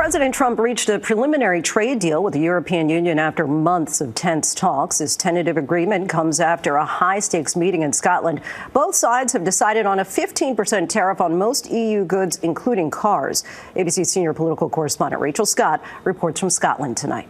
President Trump reached a preliminary trade deal with the European Union after months of tense talks. This tentative agreement comes after a high-stakes meeting in Scotland. Both sides have decided on a 15% tariff on most EU goods, including cars. ABC senior political correspondent Rachel Scott reports from Scotland tonight.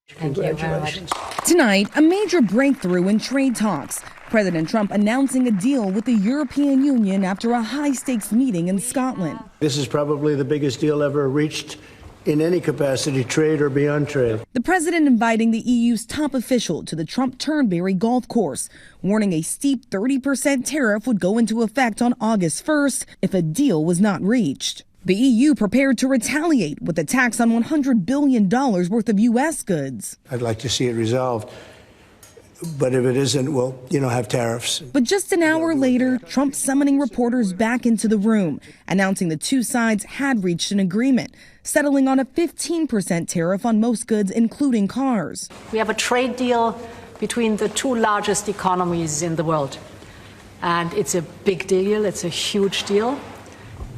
Congratulations. Tonight, a major breakthrough in trade talks. President Trump announcing a deal with the European Union after a high-stakes meeting in Scotland. This is probably the biggest deal ever reached in any capacity, trade or beyond trade. The president inviting the EU's top official to the Trump-Turnberry golf course, warning a steep 30% tariff would go into effect on August 1st if a deal was not reached. The EU prepared to retaliate with a tax on $100 billion worth of U.S. goods. I'd like to see it resolved. But if it isn't, we'll, have tariffs. But just an hour later, Trump summoning reporters back into the room, announcing the two sides had reached an agreement, settling on a 15% tariff on most goods, including cars. We have a trade deal between the two largest economies in the world. And it's a big deal. It's a huge deal.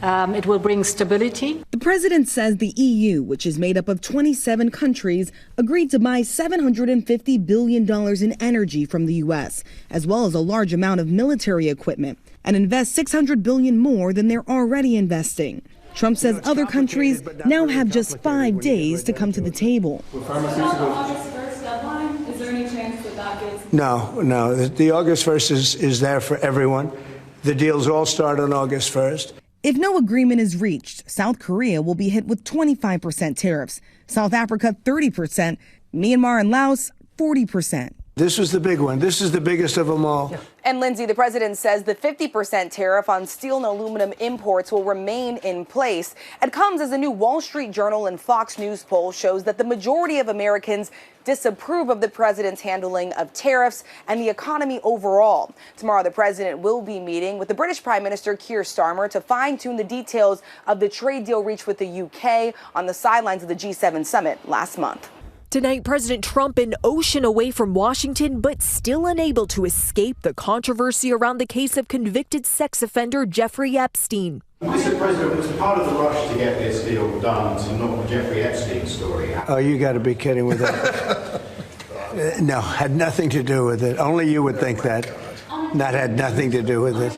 It will bring stability. The president says the EU, which is made up of 27 countries, agreed to buy $750 billion in energy from the U.S., as well as a large amount of military equipment, and invest $600 billion more than they're already investing. Trump says other countries now have just 5 days to come to the table. No. The August 1st is there for everyone. The deals all start on August 1st. If no agreement is reached, South Korea will be hit with 25% tariffs, South Africa 30%, Myanmar and Laos 40%. This was the big one. This is the biggest of them all. And Lindsay, the president says the 50% tariff on steel and aluminum imports will remain in place. It comes as a new Wall Street Journal and Fox News poll shows that the majority of Americans disapprove of the president's handling of tariffs and the economy overall. Tomorrow, the president will be meeting with the British Prime Minister Keir Starmer to fine-tune the details of the trade deal reached with the UK on the sidelines of the G7 summit last month. Tonight, President Trump an ocean away from Washington, but still unable to escape the controversy around the case of convicted sex offender Jeffrey Epstein. Mr. President, was part of the rush to get this deal done to knock the Jeffrey Epstein story out? Oh, you got to be kidding with that. No, had nothing to do with it. Only you would think that. That had nothing to do with it.